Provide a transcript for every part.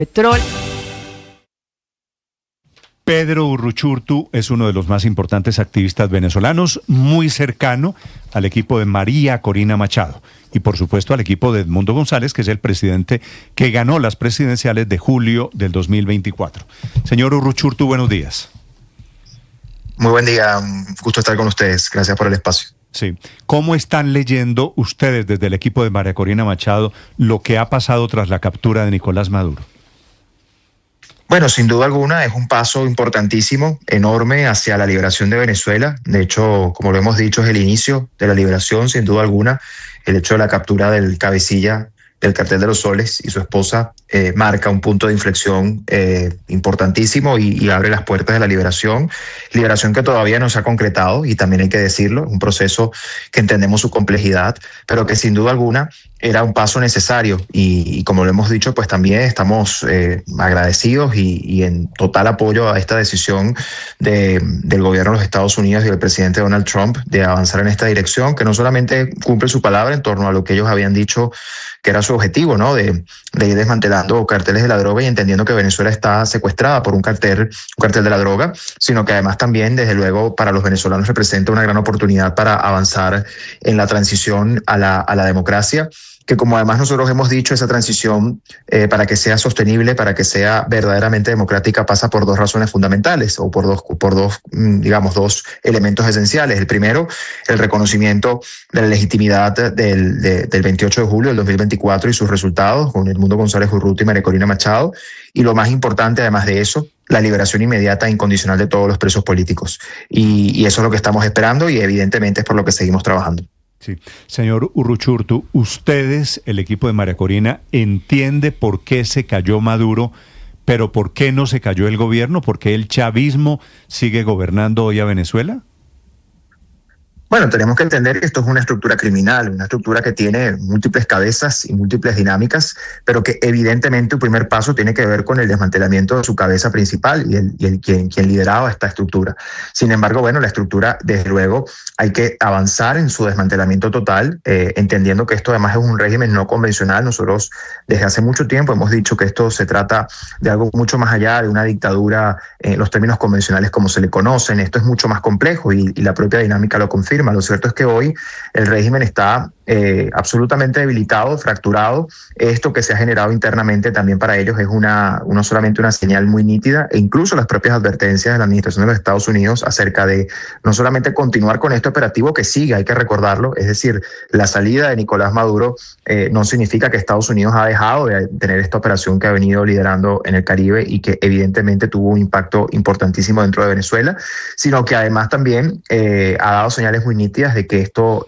Petróleo. Pedro Uruchurtu es uno de los más importantes activistas venezolanos, muy cercano al equipo de María Corina Machado y por supuesto al equipo de Edmundo González, que es el presidente que ganó las presidenciales de julio del 2024. Señor Uruchurtu, buenos días. Muy buen día, un gusto estar con ustedes. Gracias por el espacio. Sí. ¿Cómo están leyendo ustedes desde el equipo de María Corina Machado lo que ha pasado tras la captura de Nicolás Maduro? Bueno, sin duda alguna es un paso importantísimo, enorme hacia la liberación de Venezuela. De hecho, como lo hemos dicho, es el inicio de la liberación, sin duda alguna. El hecho de la captura del cabecilla del Cartel de los Soles y su esposa marca un punto de inflexión importantísimo y abre las puertas de la liberación que todavía no se ha concretado, y también hay que decirlo, un proceso que entendemos su complejidad, pero que sin duda alguna era un paso necesario y como lo hemos dicho, pues también estamos agradecidos y en total apoyo a esta decisión del gobierno de los Estados Unidos y del presidente Donald Trump de avanzar en esta dirección, que no solamente cumple su palabra en torno a lo que ellos habían dicho que era su objetivo, ¿no? De ir desmantelando carteles de la droga y entendiendo que Venezuela está secuestrada por un cartel de la droga, sino que además también, desde luego, para los venezolanos representa una gran oportunidad para avanzar en la transición a la democracia, que como además nosotros hemos dicho, esa transición para que sea sostenible, para que sea verdaderamente democrática, pasa por dos razones fundamentales o por dos elementos esenciales. El primero, el reconocimiento de la legitimidad del 28 de julio del 2024 y sus resultados con Edmundo González Urrutia y María Corina Machado. Y lo más importante, además de eso, la liberación inmediata e incondicional de todos los presos políticos. Y eso es lo que estamos esperando y evidentemente es por lo que seguimos trabajando. Sí. Señor Uruchurtu, ustedes, el equipo de María Corina, entiende por qué se cayó Maduro, pero ¿por qué no se cayó el gobierno? ¿Por qué el chavismo sigue gobernando hoy a Venezuela? Bueno, tenemos que entender que esto es una estructura criminal, una estructura que tiene múltiples cabezas y múltiples dinámicas, pero que evidentemente el primer paso tiene que ver con el desmantelamiento de su cabeza principal y quien lideraba esta estructura. Sin embargo, bueno, la estructura, desde luego, hay que avanzar en su desmantelamiento total, entendiendo que esto además es un régimen no convencional. Nosotros desde hace mucho tiempo hemos dicho que esto se trata de algo mucho más allá de una dictadura en los términos convencionales como se le conocen. Esto es mucho más complejo y la propia dinámica lo confirma. Lo cierto es que hoy el régimen está absolutamente debilitado, fracturado. Esto que se ha generado internamente también para ellos es no solamente una señal muy nítida, e incluso las propias advertencias de la administración de los Estados Unidos acerca de no solamente continuar con este operativo que sigue, hay que recordarlo, es decir, la salida de Nicolás Maduro no significa que Estados Unidos ha dejado de tener esta operación que ha venido liderando en el Caribe y que evidentemente tuvo un impacto importantísimo dentro de Venezuela, sino que además también ha dado señales muy nítidas de que esto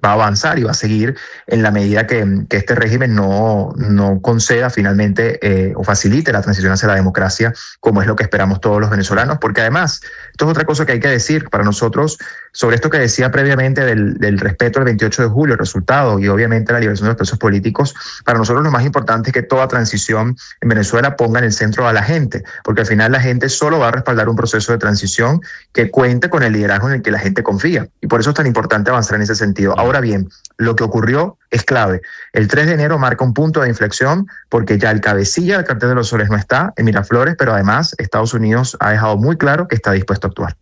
va a avanzar y va a seguir en la medida que este régimen no conceda finalmente o facilite la transición hacia la democracia, como es lo que esperamos todos los venezolanos, porque además, esto es otra cosa que hay que decir para nosotros, sobre esto que decía previamente del respeto al 28 de julio, el resultado y obviamente la liberación de los presos políticos. Para nosotros lo más importante es que toda transición en Venezuela ponga en el centro a la gente, porque al final la gente solo va a respaldar un proceso de transición que cuente con el liderazgo en el que la gente confía, y por eso es tan importante avanzar en ese sentido. Ahora bien, lo que ocurrió es clave. El 3 de enero marca un punto de inflexión porque ya el cabecilla del Cartel de los Soles no está en Miraflores, pero además Estados Unidos ha dejado muy claro que está dispuesto a actuar.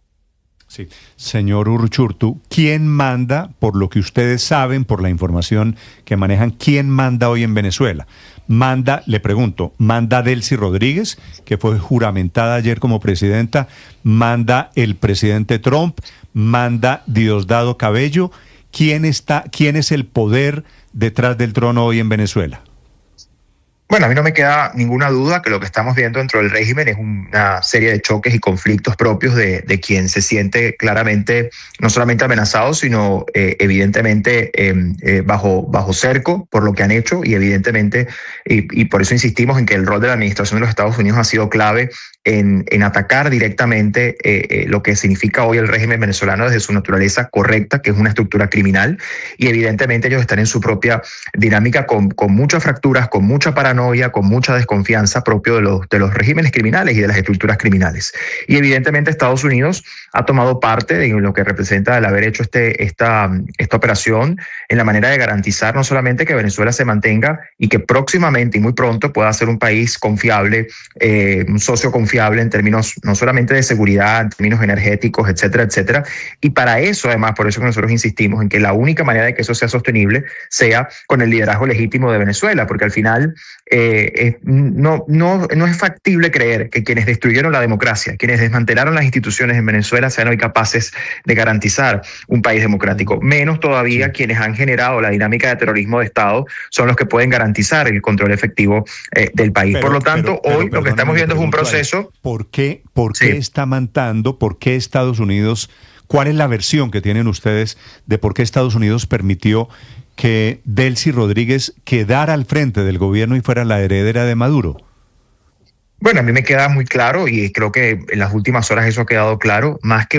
Sí. Señor Uruchurtu, ¿quién manda, por lo que ustedes saben, por la información que manejan, quién manda hoy en Venezuela? Le pregunto, ¿manda Delcy Rodríguez, que fue juramentada ayer como presidenta? ¿Manda el presidente Trump? ¿Manda Diosdado Cabello? ¿Quién es el poder detrás del trono hoy en Venezuela? Bueno, a mí no me queda ninguna duda que lo que estamos viendo dentro del régimen es una serie de choques y conflictos propios de quien se siente claramente no solamente amenazado, sino evidentemente bajo cerco por lo que han hecho, y evidentemente, y por eso insistimos en que el rol de la administración de los Estados Unidos ha sido clave en atacar directamente lo que significa hoy el régimen venezolano desde su naturaleza correcta, que es una estructura criminal, y evidentemente ellos están en su propia dinámica con muchas fracturas, con mucha paranoia, paranoia, con mucha desconfianza propio de los regímenes criminales y de las estructuras criminales. Y evidentemente Estados Unidos ha tomado parte de lo que representa el haber hecho esta operación en la manera de garantizar no solamente que Venezuela se mantenga y que próximamente y muy pronto pueda ser un país confiable, un socio confiable en términos no solamente de seguridad, en términos energéticos, etcétera, etcétera. Y para eso, además, por eso que nosotros insistimos en que la única manera de que eso sea sostenible sea con el liderazgo legítimo de Venezuela, porque al final no es factible creer que quienes destruyeron la democracia, quienes desmantelaron las instituciones en Venezuela sean hoy capaces de garantizar un país democrático. Menos todavía quienes han generado la dinámica de terrorismo de Estado son los que pueden garantizar el control efectivo del país. Por lo tanto, hoy lo que estamos viendo es un proceso... ¿Por qué está mantando? ¿Por qué Estados Unidos? ¿Cuál es la versión que tienen ustedes de por qué Estados Unidos permitió que Delcy Rodríguez quedara al frente del gobierno y fuera la heredera de Maduro? Bueno, a mí me queda muy claro y creo que en las últimas horas eso ha quedado claro, más que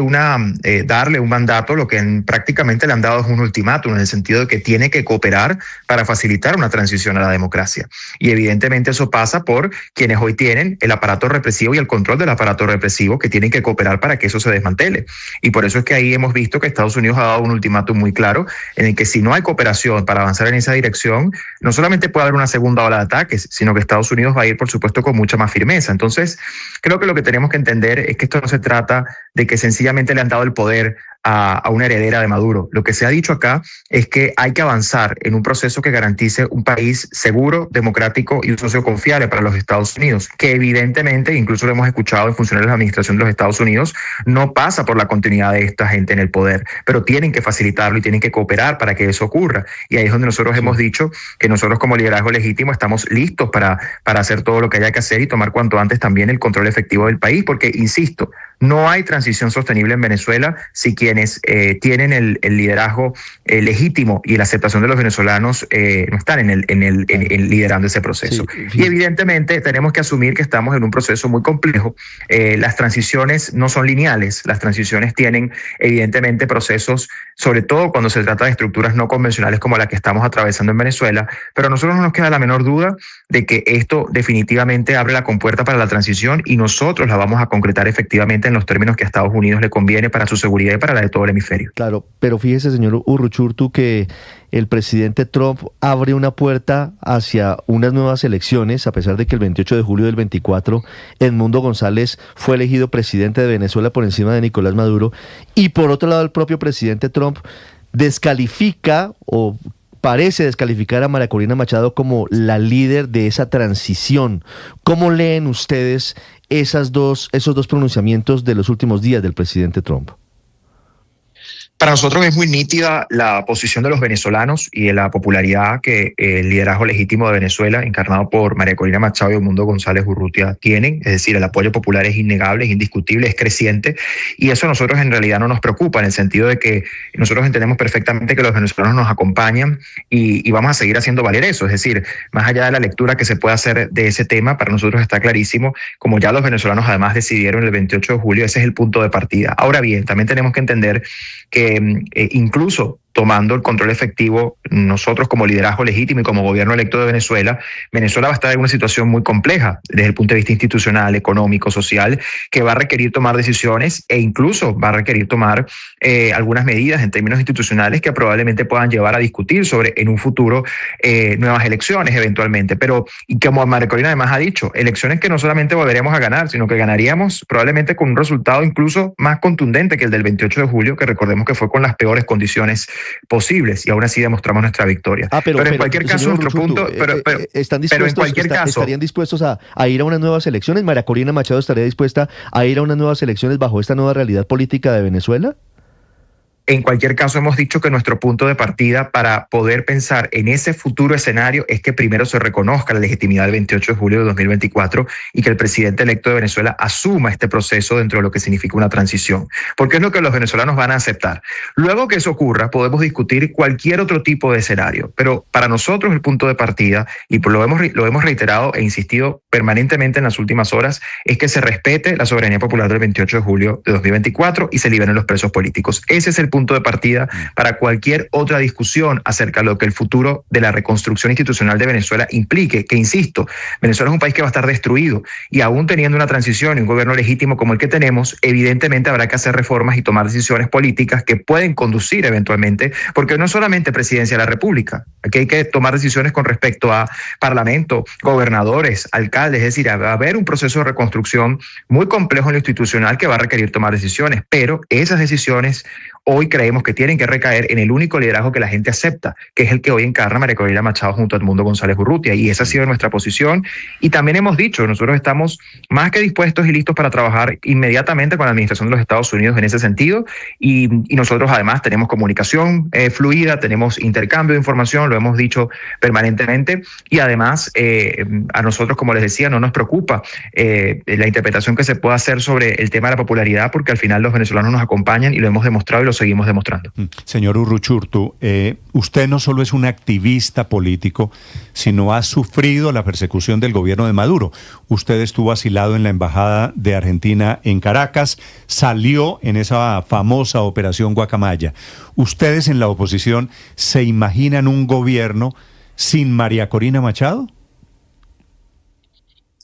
darle un mandato, lo que prácticamente le han dado es un ultimátum, en el sentido de que tiene que cooperar para facilitar una transición a la democracia. Y evidentemente eso pasa por quienes hoy tienen el aparato represivo y el control del aparato represivo, que tienen que cooperar para que eso se desmantele. Y por eso es que ahí hemos visto que Estados Unidos ha dado un ultimátum muy claro, en el que si no hay cooperación para avanzar en esa dirección, no solamente puede haber una segunda ola de ataques, sino que Estados Unidos va a ir, por supuesto, con mucha más firmeza. Entonces, creo que lo que tenemos que entender es que esto no se trata de que sencillamente le han dado el poder a una heredera de Maduro. Lo que se ha dicho acá es que hay que avanzar en un proceso que garantice un país seguro, democrático y un socio confiable para los Estados Unidos, que evidentemente, incluso lo hemos escuchado en funcionarios de la administración de los Estados Unidos, no pasa por la continuidad de esta gente en el poder, pero tienen que facilitarlo y tienen que cooperar para que eso ocurra. Y ahí es donde nosotros hemos dicho que nosotros como liderazgo legítimo estamos listos para hacer todo lo que haya que hacer y tomar cuanto antes también el control efectivo del país, porque, insisto, no hay transición sostenible en Venezuela si quienes tienen el liderazgo legítimo y la aceptación de los venezolanos no están liderando ese proceso. Sí. Y evidentemente tenemos que asumir que estamos en un proceso muy complejo. Las transiciones no son lineales, las transiciones tienen evidentemente procesos, sobre todo cuando se trata de estructuras no convencionales como la que estamos atravesando en Venezuela, pero a nosotros no nos queda la menor duda de que esto definitivamente abre la compuerta para la transición y nosotros la vamos a concretar efectivamente en los términos que a Estados Unidos le conviene para su seguridad y para la de todo el hemisferio. Claro, pero fíjese, señor Uruchurtu, que el presidente Trump abre una puerta hacia unas nuevas elecciones, a pesar de que el 28 de julio del 24 Edmundo González fue elegido presidente de Venezuela por encima de Nicolás Maduro, y por otro lado el propio presidente Trump descalifica o parece descalificar a María Corina Machado como la líder de esa transición. ¿Cómo leen ustedes esos dos pronunciamientos de los últimos días del presidente Trump? Para nosotros es muy nítida la posición de los venezolanos y de la popularidad que el liderazgo legítimo de Venezuela, encarnado por María Corina Machado y Edmundo González Urrutia, tienen. Es decir, el apoyo popular es innegable, es indiscutible, es creciente, y eso a nosotros en realidad no nos preocupa, en el sentido de que nosotros entendemos perfectamente que los venezolanos nos acompañan y vamos a seguir haciendo valer eso. Es decir, más allá de la lectura que se pueda hacer de ese tema, para nosotros está clarísimo, como ya los venezolanos además decidieron el 28 de julio, ese es el punto de partida. Ahora bien, también tenemos que entender que incluso tomando el control efectivo, nosotros como liderazgo legítimo y como gobierno electo de Venezuela, Venezuela va a estar en una situación muy compleja desde el punto de vista institucional, económico, social, que va a requerir tomar decisiones e incluso va a requerir tomar algunas medidas en términos institucionales que probablemente puedan llevar a discutir sobre en un futuro nuevas elecciones eventualmente. Pero, y como María Corina además ha dicho, elecciones que no solamente volveremos a ganar, sino que ganaríamos probablemente con un resultado incluso más contundente que el del 28 de julio, que recordemos que fue con las peores condiciones posibles, y aún así demostramos nuestra victoria. Pero en cualquier caso, nuestro punto... ¿Estarían dispuestos a ir a unas nuevas elecciones? ¿María Corina Machado estaría dispuesta a ir a unas nuevas elecciones bajo esta nueva realidad política de Venezuela? En cualquier caso, hemos dicho que nuestro punto de partida para poder pensar en ese futuro escenario es que primero se reconozca la legitimidad del 28 de julio de 2024 y que el presidente electo de Venezuela asuma este proceso dentro de lo que significa una transición, porque es lo que los venezolanos van a aceptar. Luego que eso ocurra, podemos discutir cualquier otro tipo de escenario, pero para nosotros el punto de partida, y lo hemos reiterado e insistido permanentemente en las últimas horas, es que se respete la soberanía popular del 28 de julio de 2024 y se liberen los presos políticos. Ese es el punto punto de partida para cualquier otra discusión acerca de lo que el futuro de la reconstrucción institucional de Venezuela implique, que insisto, Venezuela es un país que va a estar destruido y aún teniendo una transición y un gobierno legítimo como el que tenemos, evidentemente habrá que hacer reformas y tomar decisiones políticas que pueden conducir eventualmente, porque no solamente presidencia de la República, aquí hay que tomar decisiones con respecto a parlamento, gobernadores, alcaldes, es decir, va a haber un proceso de reconstrucción muy complejo en lo institucional que va a requerir tomar decisiones, pero esas decisiones hoy creemos que tienen que recaer en el único liderazgo que la gente acepta, que es el que hoy encarna María Corina Machado junto a Edmundo González Urrutia, y esa ha sido nuestra posición. Y también hemos dicho, nosotros estamos más que dispuestos y listos para trabajar inmediatamente con la administración de los Estados Unidos en ese sentido, y nosotros además tenemos comunicación fluida, tenemos intercambio de información, lo hemos dicho permanentemente, y además a nosotros, como les decía, no nos preocupa la interpretación que se pueda hacer sobre el tema de la popularidad, porque al final los venezolanos nos acompañan y lo hemos demostrado y lo seguimos demostrando. Señor Uruchurtu, usted no solo es un activista político, sino ha sufrido la persecución del gobierno de Maduro. Usted estuvo asilado en la Embajada de Argentina en Caracas, salió en esa famosa operación Guacamaya. ¿Ustedes en la oposición se imaginan un gobierno sin María Corina Machado?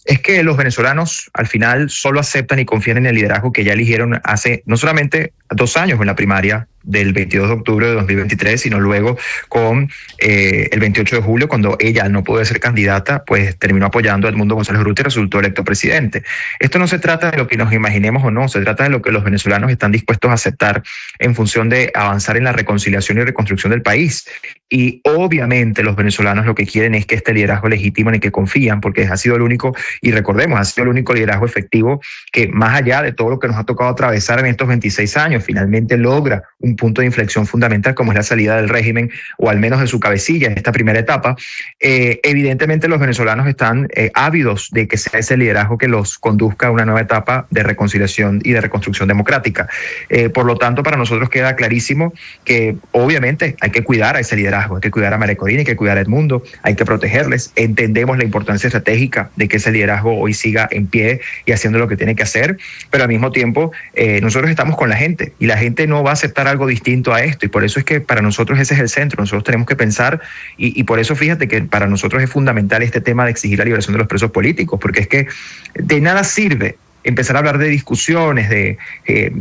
Es que los venezolanos al final solo aceptan y confían en el liderazgo que ya eligieron hace no solamente 2 años en la primaria del 22 de octubre de 2023, sino luego con el 28 de julio, cuando ella, al no poder ser candidata, pues terminó apoyando a Edmundo González Urrutia y resultó electo presidente. Esto no se trata de lo que nos imaginemos o no, se trata de lo que los venezolanos están dispuestos a aceptar en función de avanzar en la reconciliación y reconstrucción del país. Y obviamente los venezolanos lo que quieren es que este liderazgo legítimo en el que confían, porque ha sido el único, y recordemos, ha sido el único liderazgo efectivo que, más allá de todo lo que nos ha tocado atravesar en estos 26 años, finalmente logra un punto de inflexión fundamental como es la salida del régimen, o al menos de su cabecilla en esta primera etapa. Evidentemente los venezolanos están ávidos de que sea ese liderazgo que los conduzca a una nueva etapa de reconciliación y de reconstrucción democrática. Por lo tanto, para nosotros queda clarísimo que obviamente hay que cuidar a ese liderazgo, hay que cuidar a María Corina, hay que cuidar a Edmundo, hay que protegerles. Entendemos la importancia estratégica de que ese liderazgo hoy siga en pie y haciendo lo que tiene que hacer, pero al mismo tiempo nosotros estamos con la gente y la gente no va a aceptar algo distinto a esto, y por eso es que para nosotros ese es el centro. Nosotros tenemos que pensar, y por eso fíjate que para nosotros es fundamental este tema de exigir la liberación de los presos políticos, porque es que de nada sirve empezar a hablar de discusiones,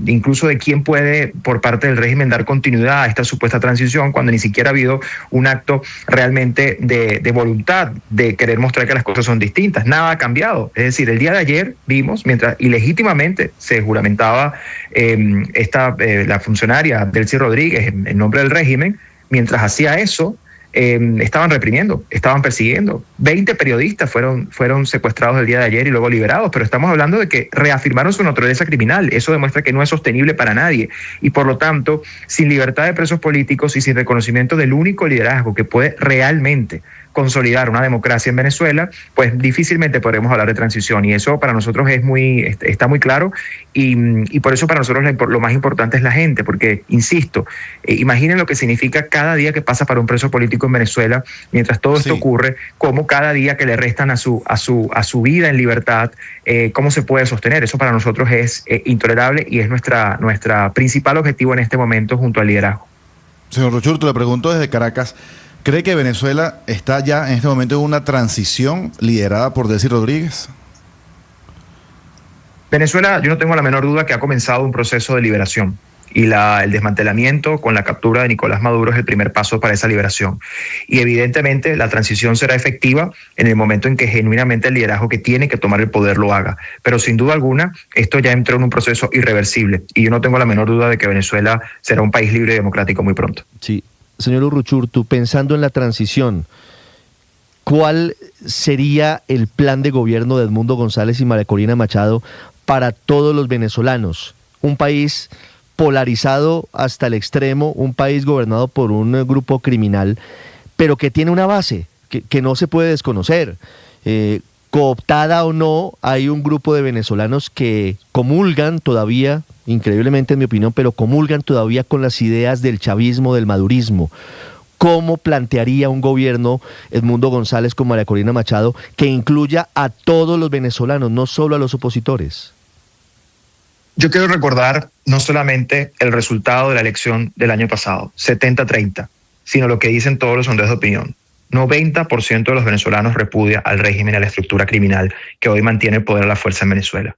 incluso de quién puede por parte del régimen dar continuidad a esta supuesta transición, cuando ni siquiera ha habido un acto realmente de voluntad de querer mostrar que las cosas son distintas. Nada ha cambiado. Es decir, el día de ayer vimos, mientras ilegítimamente se juramentaba la funcionaria Delcy Rodríguez en nombre del régimen, mientras hacía eso, estaban reprimiendo, estaban persiguiendo. 20 periodistas fueron secuestrados el día de ayer y luego liberados, pero estamos hablando de que reafirmaron su naturaleza criminal. Eso demuestra que no es sostenible para nadie, y por lo tanto, sin libertad de presos políticos y sin reconocimiento del único liderazgo que puede realmente consolidar una democracia en Venezuela, pues difícilmente podremos hablar de transición, y eso para nosotros está muy claro, y por eso para nosotros lo más importante es la gente, porque, insisto, imaginen lo que significa cada día que pasa para un preso político en Venezuela, mientras todo esto ocurre, cómo cada día que le restan a su vida en libertad, cómo se puede sostener. Eso para nosotros es intolerable y es nuestra principal objetivo en este momento junto al liderazgo. Señor Uruchurtu, le pregunto desde Caracas, ¿cree que Venezuela está ya en este momento en una transición liderada por Delcy Rodríguez? Venezuela, yo no tengo la menor duda que ha comenzado un proceso de liberación, y el desmantelamiento con la captura de Nicolás Maduro es el primer paso para esa liberación. Y evidentemente la transición será efectiva en el momento en que genuinamente el liderazgo que tiene que tomar el poder lo haga. Pero sin duda alguna, esto ya entró en un proceso irreversible, y yo no tengo la menor duda de que Venezuela será un país libre y democrático muy pronto. Sí. Señor Uruchurtu, pensando en la transición, ¿cuál sería el plan de gobierno de Edmundo González y María Corina Machado para todos los venezolanos? Un país polarizado hasta el extremo, un país gobernado por un grupo criminal, pero que tiene una base que no se puede desconocer. Cooptada o no, hay un grupo de venezolanos que comulgan todavía, increíblemente en mi opinión, pero comulgan todavía con las ideas del chavismo, del madurismo. ¿Cómo plantearía un gobierno Edmundo González con María Corina Machado que incluya a todos los venezolanos, no solo a los opositores? Yo quiero recordar no solamente el resultado de la elección del año pasado, 70-30, sino lo que dicen todos los sondeos de opinión. 90% de los venezolanos repudia al régimen y a la estructura criminal que hoy mantiene el poder a la fuerza en Venezuela.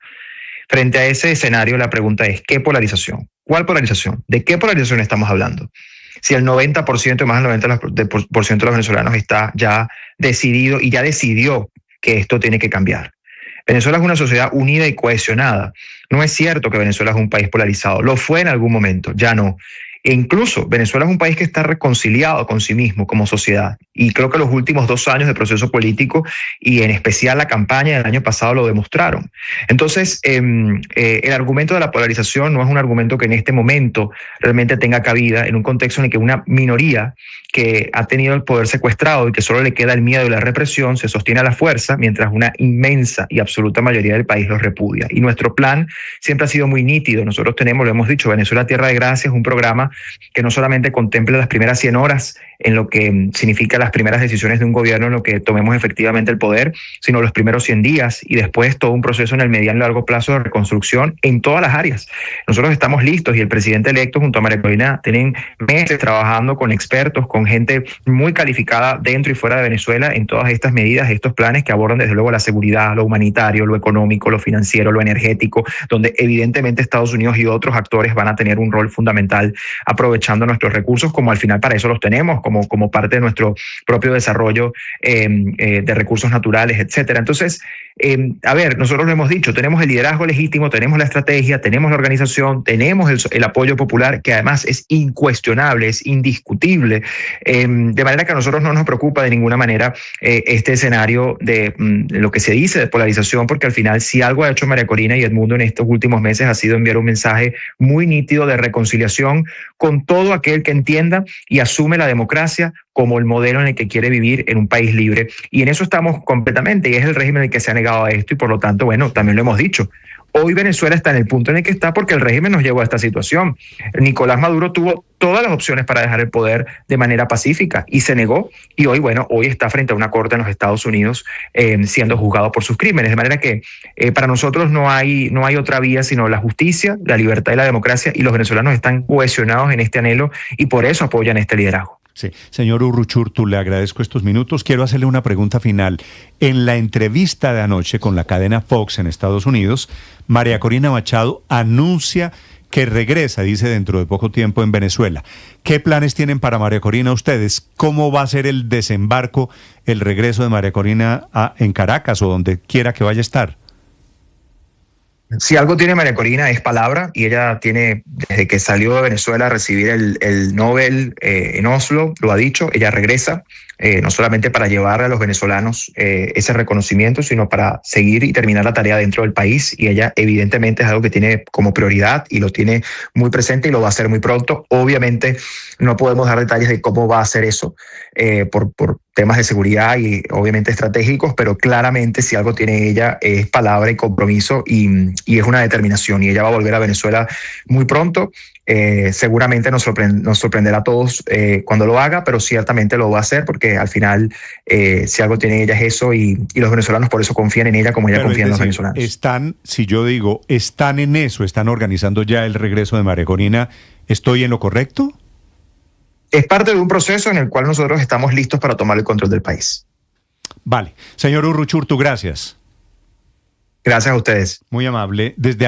Frente a ese escenario, la pregunta es, ¿qué polarización? ¿Cuál polarización? ¿De qué polarización estamos hablando? Si el 90%, más del 90% de los venezolanos está ya decidido y ya decidió que esto tiene que cambiar. Venezuela es una sociedad unida y cohesionada. No es cierto que Venezuela es un país polarizado. Lo fue en algún momento, ya no. E incluso Venezuela es un país que está reconciliado con sí mismo como sociedad. Y creo que los últimos 2 años de proceso político y en especial la campaña del año pasado lo demostraron. Entonces, el argumento de la polarización no es un argumento que en este momento realmente tenga cabida en un contexto en el que una minoría que ha tenido el poder secuestrado y que solo le queda el miedo y la represión se sostiene a la fuerza, mientras una inmensa y absoluta mayoría del país los repudia. Y nuestro plan siempre ha sido muy nítido. Nosotros tenemos, lo hemos dicho, Venezuela Tierra de Gracia es un programa que no solamente contempla las primeras 100 horas en lo que significa las primeras decisiones de un gobierno en lo que tomemos efectivamente el poder, sino los primeros 100 días y después todo un proceso en el mediano y largo plazo de reconstrucción en todas las áreas. Nosotros estamos listos y el presidente electo junto a María Corina tienen meses trabajando con expertos, con gente muy calificada dentro y fuera de Venezuela en todas estas medidas, estos planes que abordan desde luego la seguridad, lo humanitario, lo económico, lo financiero, lo energético, donde evidentemente Estados Unidos y otros actores van a tener un rol fundamental aprovechando nuestros recursos, como al final para eso los tenemos, como parte de nuestro propio desarrollo de recursos naturales, etcétera. Entonces, a ver, nosotros lo hemos dicho, tenemos el liderazgo legítimo, tenemos la estrategia, tenemos la organización, tenemos el apoyo popular, que además es incuestionable, es indiscutible, de manera que a nosotros no nos preocupa de ninguna manera este escenario de lo que se dice de polarización, porque al final si algo ha hecho María Corina y Edmundo en estos últimos meses ha sido enviar un mensaje muy nítido de reconciliación con todo aquel que entienda y asume la democracia como el modelo en el que quiere vivir en un país libre. Y en eso estamos completamente, y es el régimen el que se ha negado a esto, y por lo tanto, bueno, también lo hemos dicho. Hoy Venezuela está en el punto en el que está porque el régimen nos llevó a esta situación. Nicolás Maduro tuvo todas las opciones para dejar el poder de manera pacífica y se negó, y hoy, bueno, hoy está frente a una corte en los Estados Unidos siendo juzgado por sus crímenes. De manera que para nosotros no hay otra vía sino la justicia, la libertad y la democracia, y los venezolanos están cohesionados en este anhelo y por eso apoyan este liderazgo. Sí. Señor Uruchurtu, le agradezco estos minutos. Quiero hacerle una pregunta final. En la entrevista de anoche con la cadena Fox en Estados Unidos, María Corina Machado anuncia que regresa, dice, dentro de poco tiempo en Venezuela. ¿Qué planes tienen para María Corina ustedes? ¿Cómo va a ser el desembarco, el regreso de María Corina en Caracas o donde quiera que vaya a estar? Si algo tiene María Corina es palabra, y ella tiene, desde que salió de Venezuela a recibir el Nobel en Oslo, lo ha dicho, ella regresa, no solamente para llevar a los venezolanos ese reconocimiento, sino para seguir y terminar la tarea dentro del país, y ella evidentemente es algo que tiene como prioridad y lo tiene muy presente y lo va a hacer muy pronto. Obviamente no podemos dar detalles de cómo va a hacer eso por temas de seguridad y obviamente estratégicos, pero claramente si algo tiene ella es palabra y compromiso y es una determinación, y ella va a volver a Venezuela muy pronto. Seguramente nos sorprenderá a todos cuando lo haga, pero ciertamente lo va a hacer porque al final si algo tiene ella es eso, y los venezolanos por eso confían en ella como ella confía en los venezolanos. Están, si yo digo, están en eso, están organizando ya el regreso de María Corina, ¿estoy en lo correcto? Es parte de un proceso en el cual nosotros estamos listos para tomar el control del país. Vale. Señor Uruchurtu, gracias. Gracias a ustedes. Muy amable. Desde